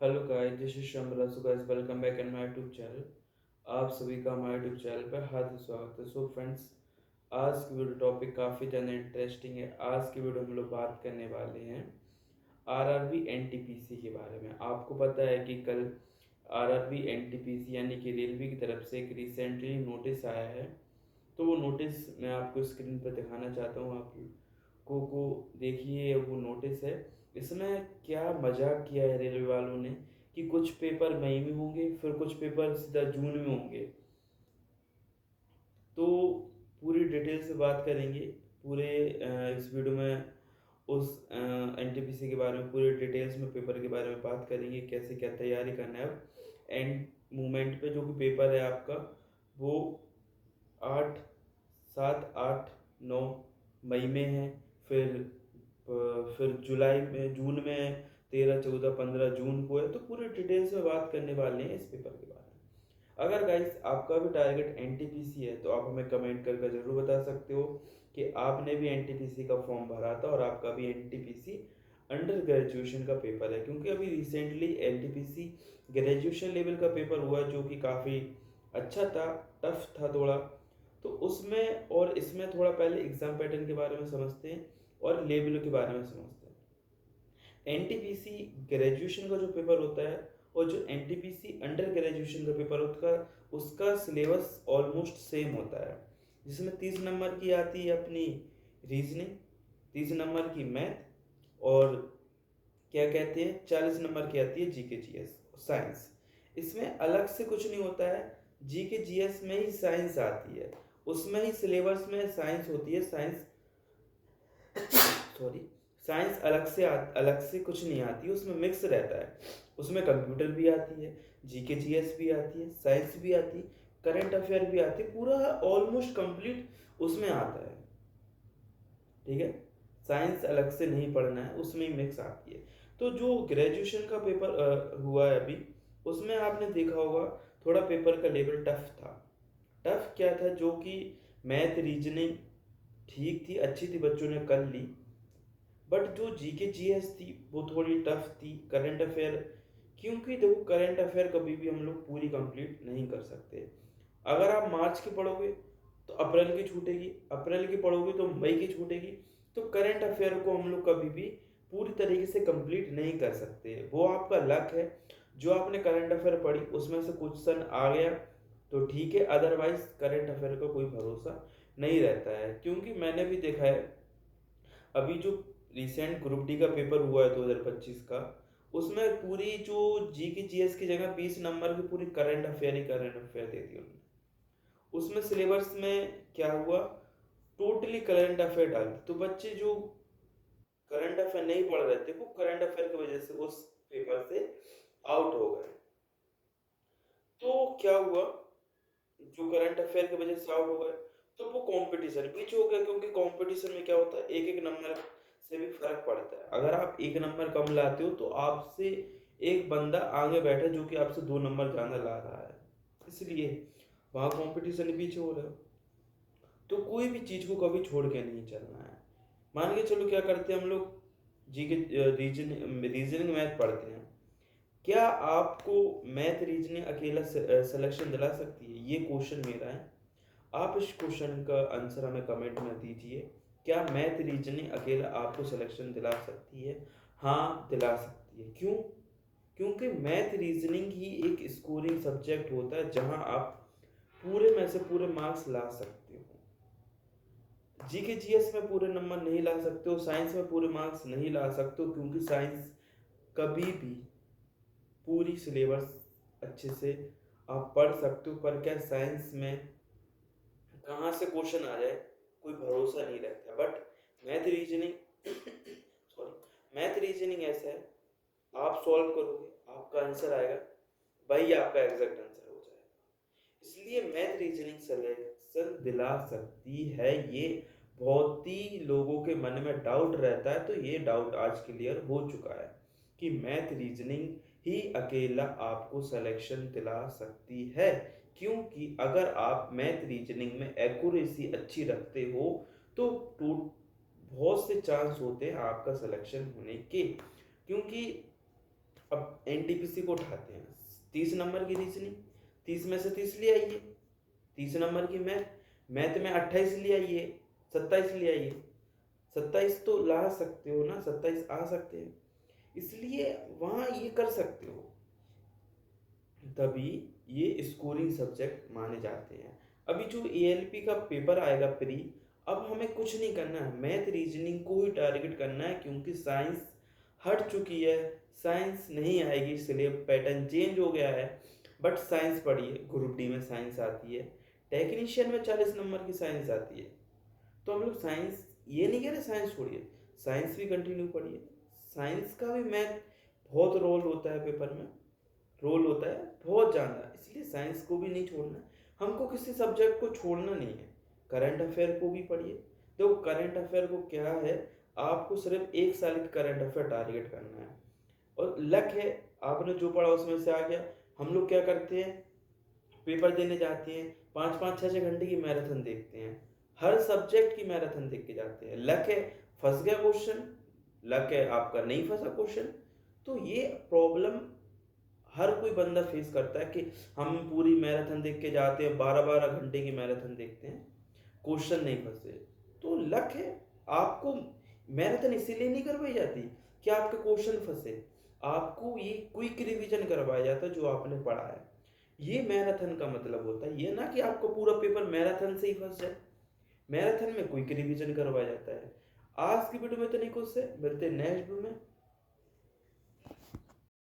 Hello guys, this is Shambara. So guys, welcome back in my YouTube channel. आप सभी का हमारे यूट्यूब चैनल पर हार्दिक स्वागत है। सो फ्रेंड्स, आज की वीडियो टॉपिक काफ़ी ज़्यादा इंटरेस्टिंग है। आज की वीडियो हम लोग बात करने वाले हैं आरआरबी एनटीपीसी के बारे में। आपको पता है कि कल आरआरबी एनटीपीसी यानी कि रेलवे की तरफ से एक रिसेंटली नोटिस आया है। तो वो नोटिस मैं आपको स्क्रीन पर दिखाना चाहता हूँ। आप को देखिए, वो नोटिस है। इसमें क्या मजाक किया है रेलवे वालों ने कि कुछ पेपर मई में होंगे, फिर कुछ पेपर सीधा जून में होंगे। तो पूरी डिटेल से बात करेंगे पूरे इस वीडियो में। उस एनटीपीसी के बारे में पूरे डिटेल्स में पेपर के बारे में बात करेंगे, कैसे क्या तैयारी करना है। अब एंड मोमेंट पे जो भी पेपर है आपका, वो 8, 7, 8, 9 मई में है। फिर फिर जुलाई में, जून में 13, 14, 15 जून को है। तो पूरी डिटेल्स में बात करने वाले हैं इस पेपर के बारे में। अगर गाइस आपका भी टारगेट एनटीपीसी है तो आप हमें कमेंट करके ज़रूर बता सकते हो कि आपने भी एनटीपीसी का फॉर्म भरा था और आपका भी एनटीपीसी अंडर ग्रेजुएशन का पेपर है। क्योंकि अभी रिसेंटली एनटीपीसी ग्रेजुएशन लेवल का पेपर हुआ जो कि काफ़ी अच्छा था, टफ था थोड़ा। तो उसमें और इसमें थोड़ा पहले एग्जाम पैटर्न के बारे में समझते हैं और लेवल के बारे में समझते हैं। एनटीपीसी ग्रेजुएशन का जो पेपर होता है और जो एनटीपीसी अंडर ग्रेजुएशन का पेपर होता है, उसका सिलेबस ऑलमोस्ट सेम होता है। जिसमें 30 नंबर की आती है अपनी रीजनिंग, 30 नंबर की मैथ, और क्या कहते हैं 40 नंबर की आती है जीके जीएस साइंस। इसमें अलग से कुछ नहीं होता है। जीके जीएस में ही साइंस आती है, उसमें ही सिलेबस में साइंस होती है। साइंस सॉरी, साइंस अलग से कुछ नहीं आती, उसमें मिक्स रहता है। उसमें कंप्यूटर भी आती है, जीके जीएस भी आती है, साइंस भी आती है, करंट अफेयर भी आती है, पूरा ऑलमोस्ट कंप्लीट उसमें आता है। ठीक है, साइंस अलग से नहीं पढ़ना है, उसमें ही मिक्स आती है। तो जो ग्रेजुएशन का पेपर हुआ है अभी, उसमें आपने देखा होगा थोड़ा पेपर का लेवल टफ था। टफ क्या था, जो कि मैथ रीजनिंग ठीक थी, अच्छी थी, बच्चों ने कर ली। बट जो जीके जीएस थी वो थोड़ी टफ थी। करंट अफेयर, क्योंकि देखो करंट अफेयर कभी भी हम लोग पूरी कंप्लीट नहीं कर सकते। अगर आप मार्च की पढ़ोगे तो अप्रैल की छूटेगी, अप्रैल की पढ़ोगे तो मई की छूटेगी। तो करंट अफेयर को हम लोग कभी भी पूरी तरीके से कंप्लीट नहीं कर सकते। वो आपका लक है। जो आपने करंट अफेयर पढ़ी उसमें से क्वेश्चन आ गया तो ठीक है, अदरवाइज करंट अफेयर का कोई भरोसा नहीं रहता है। क्योंकि मैंने भी देखा है, अभी जो रिसेंट ग्रुप डी का पेपर हुआ है 2025 का, उसमें पूरी जो जी की जीएस की जगह 20 नंबर की पूरी करंट अफेयर दे दी उन्होंने। उसमें सिलेबस में क्या हुआ, टोटली करंट अफेयर डाल दी। तो बच्चे जो करंट अफेयर नहीं पढ़ रहे थे वो करंट अफेयर की वजह से उस पेपर से आउट हो गए। तो क्या हुआ, जो करंट अफेयर की वजह से आउट हो गए तो वो कंपटीशन पीछे हो गया। क्योंकि कंपटीशन में क्या होता है, एक एक नंबर से भी फर्क पड़ता है। अगर आप एक नंबर कम लाते हो तो आपसे एक बंदा आगे बैठा जो कि आपसे 2 नंबर ज्यादा ला रहा है, इसलिए वहां कंपटीशन पीछे हो रहे हो। तो कोई भी चीज को कभी छोड़ के नहीं चलना है। मान के चलो क्या करते हैं हम लोग, जी के रीजनिंग मैथ पढ़ते हैं। क्या आपको मैथ रीजनिंग अकेला सिलेक्शन दिला सकती है, ये क्वेश्चन मेरा है। आप इस क्वेश्चन का आंसर हमें कमेंट में दीजिए। क्या मैथ रीजनिंग अकेला आपको सिलेक्शन दिला सकती है? हाँ, दिला सकती है। क्यों? क्योंकि मैथ रीजनिंग ही एक स्कोरिंग सब्जेक्ट होता है जहां आप पूरे में से पूरे मार्क्स ला सकते हो। जीके जीएस में पूरे नंबर नहीं ला सकते हो, साइंस में पूरे मार्क्स नहीं ला सकते हो। क्योंकि साइंस कभी भी पूरी सिलेबस अच्छे से आप पढ़ सकते हो, पर क्या साइंस में कहाँ से क्वेश्चन आ जाए कोई भरोसा नहीं रहता। But math reasoning sorry, math reasoning ऐसा है, आप सॉल्व करोगे आपका आंसर आएगा, वही आपका एग्जैक्ट आंसर हो जाएगा। इसलिए मैथ रीजनिंग सिलेक्शन दिला सकती है। ये बहुत ही लोगों के मन में डाउट रहता है, तो ये डाउट आज क्लियर हो चुका है कि मैथ रीजनिंग ही अकेला आपको सिलेक्शन दिला सकती है। क्योंकि अगर आप मैथ रीजनिंग में एक्यूरेसी अच्छी रखते हो तो बहुत से चांस होते हैं आपका सिलेक्शन होने के। क्योंकि अब एनटीपीसी को उठाते हैं, 30 नंबर की रीजनिंग, 30 में से 30 ले आइए, 30 नंबर की मैथ में 28 ले आइए, 27 ले आइए, 27 तो ला सकते हो ना, 27 आ सकते हैं, इसलिए वहाँ ये कर सकते हो, तभी ये स्कोरिंग सब्जेक्ट माने जाते हैं। अभी जो एएलपी का पेपर आएगा प्री, अब हमें कुछ नहीं करना है, मैथ रीजनिंग को ही टारगेट करना है, क्योंकि साइंस हट चुकी है, साइंस नहीं आएगी, सिलेबस पैटर्न चेंज हो गया है। बट साइंस पढ़िए, ग्रुप डी में साइंस आती है, टेक्नीशियन में 40 नंबर की साइंस आती है, तो हम लोग साइंस, ये नहीं कह रहे साइंस छोड़िए, साइंस भी कंटिन्यू पढ़िए, साइंस का भी मैथ बहुत रोल होता है पेपर में, रोल होता है बहुत ज़्यादा, इसलिए साइंस को भी नहीं छोड़ना, हमको किसी सब्जेक्ट को छोड़ना नहीं है। करंट अफेयर को भी पढ़िए, देखो करंट अफेयर को क्या है, आपको सिर्फ 1 साल की करंट अफेयर टारगेट करना है, और लक है आपने जो पढ़ा उसमें से आ गया। हम लोग क्या करते हैं, पेपर देने जाते हैं, 5-5, 6-6 घंटे की मैराथन देखते हैं, हर सब्जेक्ट की मैराथन देख के जाते हैं, लक है फंस गया क्वेश्चन, लक है आपका नहीं फंसा क्वेश्चन। तो ये प्रॉब्लम हर कोई बंदा फेस करता है कि हम पूरी मैराथन देख के जाते हैं, 12-12 घंटे की मैराथन देखते हैं, क्वेश्चन नहीं फंसे, तो लक है आपको। मैराथन इसीलिए नहीं करवाई जाती कि आपके क्वेश्चन फंसे, आपको ये क्विक रिवीजन करवाया जाता है जो आपने पढ़ा है, ये मैराथन का मतलब होता है, ये ना कि आपको पूरा पेपर मैराथन से ही फंस जाए। मैराथन में क्विक रिवीजन करवाया जाता है। आज की वीडियो में तो नहीं, कुछ से मिलते हैं नेक्स्ट वीडियो में।